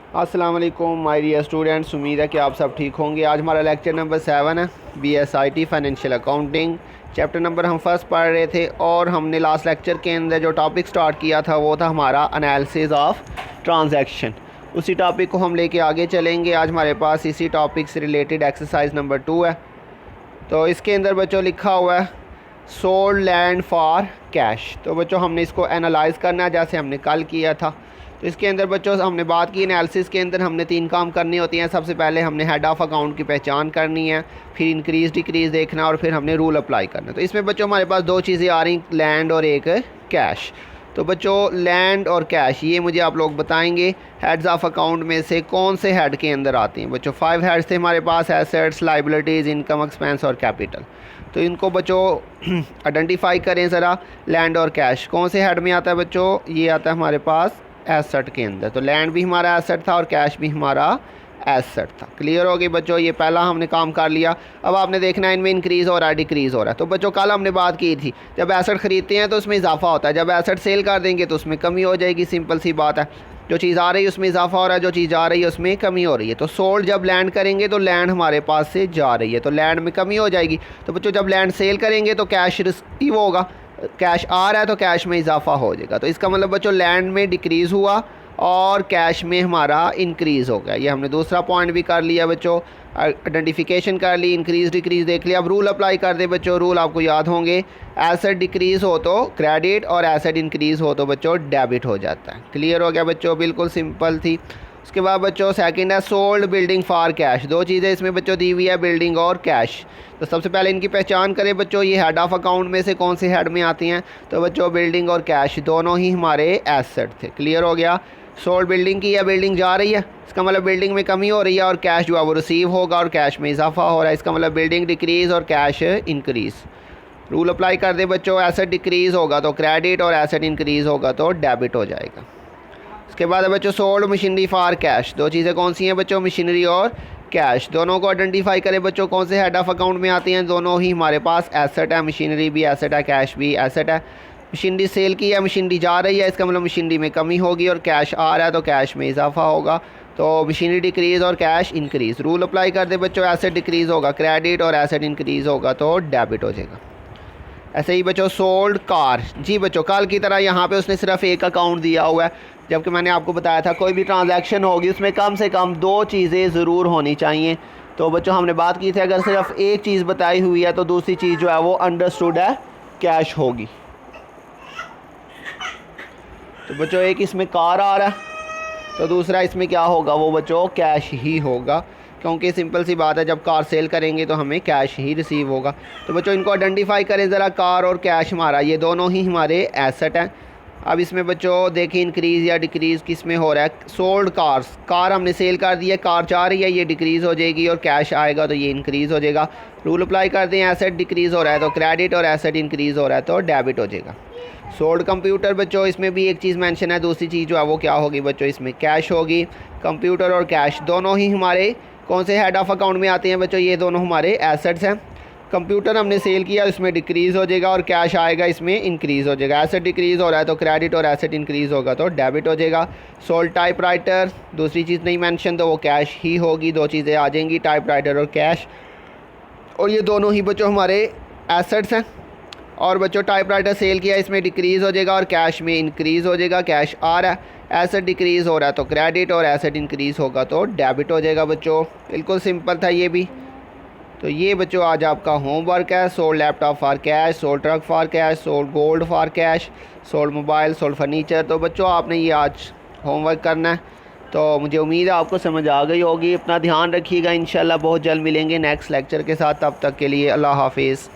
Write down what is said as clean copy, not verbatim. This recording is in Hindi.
अस्सलाम वालेकुम माय डियर स्टूडेंट्स, उम्मीद है कि आप सब ठीक होंगे। आज हमारा लेक्चर नंबर 7 है, BSIT financial accounting. Chapter number हम फर्स्ट पढ़ रहे थे और हमने लास्ट लेक्चर के अंदर जो टॉपिक स्टार्ट किया था वो था हमारा एनालिसिस ऑफ ट्रांजैक्शन। उसी टॉपिक को हम लेके आगे चलेंगे। आज हमारे पास इसी टॉपिक से रिलेटेड एक्सरसाइज नंबर 2 है। तो इसके अंदर बच्चों लिखा हुआ है सोल्ड लैंड फॉर कैश। तो बच्चों हमने इसको एनालाइज़ करना है जैसे हमने कल किया था। तो इसके अंदर बच्चों हमने बात की एनालिसिस के अंदर हमने 3 काम करने होती हैं। सबसे पहले हमने हेड ऑफ़ अकाउंट की पहचान करनी है, फिर इंक्रीज़ डिक्रीज़ देखना और फिर हमने रूल अप्लाई करना। तो इसमें बच्चों हमारे पास 2 चीज़ें आ रही, लैंड और एक कैश। तो बच्चों लैंड और कैश ये मुझे आप लोग बताएंगे हेड्स ऑफ अकाउंट में से कौन से हेड के अंदर आते हैं। बच्चों 5 हेड्स थे हमारे पास, एसेट्स, लाइबिलिटीज़, इनकम, एक्सपेंस और कैपिटल। तो इनको बच्चों आइडेंटिफाई करें ज़रा, लैंड और कैश कौन से हेड में आता है। बच्चों ये आता है हमारे पास एसेट के अंदर। तो लैंड भी हमारा एसेट था और कैश भी हमारा एसेट था। क्लियर हो गई बच्चों, ये पहला हमने काम कर लिया। अब आपने देखना है इनमें इंक्रीज़ हो रहा है डिक्रीज़ हो रहा है। तो बच्चों कल हमने बात की थी जब एसेट ख़रीदते हैं तो उसमें इजाफा होता है, जब एसेट सेल कर देंगे तो उसमें कमी हो जाएगी। सिंपल सी बात है, जो चीज़ आ रही है उसमें इजाफा हो रहा है, जो चीज़ आ रही है उसमें कमी हो रही है। तो सोल्ड जब लैंड करेंगे तो लैंड हमारे पास से जा रही है, तो लैंड में कमी हो जाएगी। तो बच्चों जब लैंड सेल करेंगे तो कैश रिसीव होगा, कैश आ रहा है तो कैश में इजाफा हो जाएगा। तो इसका मतलब बच्चों लैंड में डिक्रीज़ हुआ और कैश में हमारा इंक्रीज़ हो गया। ये हमने दूसरा पॉइंट भी कर लिया बच्चों, आइडेंटिफिकेशन कर ली, इंक्रीज़ डिक्रीज़ देख लिया। अब रूल अप्लाई कर दे बच्चों। रूल आपको याद होंगे, एसेट डिक्रीज़ हो तो क्रेडिट और एसेट इंक्रीज़ हो तो बच्चों डेबिट हो जाता है। क्लियर हो गया बच्चों, बिल्कुल सिंपल थी। उसके बाद बच्चों सेकंड है सोल्ड बिल्डिंग फॉर कैश। 2 चीज़ें इसमें बच्चों दी हुई है, बिल्डिंग और कैश। तो सबसे पहले इनकी पहचान करें बच्चों, ये हेड ऑफ अकाउंट में से कौन से हेड में आती हैं। तो बच्चों बिल्डिंग और कैश दोनों ही हमारे एसेट थे। क्लियर हो गया। सोल्ड बिल्डिंग की, या बिल्डिंग जा रही है, इसका मतलब बिल्डिंग में कमी हो रही है और कैश जो है वो रिसीव होगा और कैश में इजाफा हो रहा है। इसका मतलब बिल्डिंग डिक्रीज़ और कैश इंक्रीज़। रूल अप्लाई कर दे बच्चों, एसेट डिक्रीज़ होगा तो क्रेडिट और एसेट इंक्रीज़ होगा तो डेबिट हो जाएगा। उसके बाद है बच्चों सोल्ड मशीनरी फॉर कैश। 2 चीज़ें कौन सी हैं बच्चों, मशीनरी और कैश। दोनों को आइडेंटिफाई करें बच्चों कौन से हेड ऑफ अकाउंट में आती हैं। दोनों ही हमारे पास एसेट है, मशीनरी भी एसेट है, कैश भी एसेट है। मशीनरी सेल की है, मशीनरी जा रही है, इसका मतलब मशीनरी में कमी होगी और कैश आ रहा है तो कैश में इजाफा होगा। तो मशीनरी डिक्रीज़ और कैश इंक्रीज़। रूल अप्लाई कर दे बच्चों, एसेट डिक्रीज़ होगा क्रेडिट और एसेट इंक्रीज़ होगा तो डेबिट हो जाएगा। ऐसे ही बच्चों सोल्ड कार। जी बच्चों कल की तरह यहाँ पे उसने सिर्फ एक अकाउंट दिया हुआ है, जबकि मैंने आपको बताया था कोई भी ट्रांजैक्शन होगी उसमें कम से कम 2 चीज़ें ज़रूर होनी चाहिए। तो बच्चों हमने बात की थी अगर सिर्फ एक चीज़ बताई हुई है तो दूसरी चीज़ जो है वो अंडरस्टूड है कैश होगी। तो बच्चों एक इसमें कार आ रहा है तो दूसरा इसमें क्या होगा, वो बच्चों कैश ही होगा, क्योंकि सिंपल सी बात है जब कार सेल करेंगे तो हमें कैश ही रिसीव होगा। तो बच्चों इनको आइडेंटिफाई करें ज़रा, कार और कैश हमारा ये दोनों ही हमारे एसेट हैं। अब इसमें बच्चों देखिए इंक्रीज़ या डिक्रीज़ किस में हो रहा है। सोल्ड कार्स, कार हमने सेल कर दी है, कार जा रही है, ये डिक्रीज़ हो जाएगी और कैश आएगा तो ये इंक्रीज़ हो जाएगा। रूल अप्लाई कर दें, एसेट डिक्रीज़ हो रहा है तो क्रेडिट और एसेट इंक्रीज़ हो रहा है तो डेबिट हो जाएगा। सोल्ड कंप्यूटर बच्चों, इसमें भी एक चीज़ मेंशन है, दूसरी चीज़ जो है वो क्या होगी बच्चों, इसमें कैश होगी। कंप्यूटर और कैश दोनों ही हमारे कौन से हेड ऑफ अकाउंट में आते हैं बच्चों, ये दोनों हमारे एसेट्स हैं। कंप्यूटर हमने सेल किया, इसमें डिक्रीज़ हो जाएगा और कैश आएगा, इसमें इंक्रीज़ हो जाएगा। एसेट डिक्रीज़ हो रहा है तो क्रेडिट और एसेट इंक्रीज़ होगा तो डेबिट हो जाएगा। सोल्ड टाइपराइटर, दूसरी चीज़ नहीं मेंशन तो वो कैश ही होगी। 2 चीज़ें आ जाएंगी, टाइपराइटर और कैश, और ये दोनों ही बच्चों हमारे एसेट्स हैं। और बच्चों टाइपराइटर सेल किया, इसमें डिक्रीज़ हो जाएगा और कैश में इंक्रीज़ हो जाएगा। कैश आ रहा है, एसेट डिक्रीज़ हो रहा है तो क्रेडिट और एसेट इंक्रीज़ होगा तो डेबिट हो जाएगा बच्चों। बिल्कुल सिंपल था ये भी। तो ये बच्चों आज आपका होमवर्क है। Sold laptop for cash, sold truck for cash, sold gold for cash, sold mobile, sold furniture. तो बच्चों आपने ये आज होमवर्क करना है। तो मुझे उम्मीद है आपको समझ आ गई होगी। अपना ध्यान रखिएगा, इंशाल्लाह बहुत जल्द मिलेंगे नेक्स्ट लेक्चर के साथ। तब तक के लिए अल्लाह हाफिज़।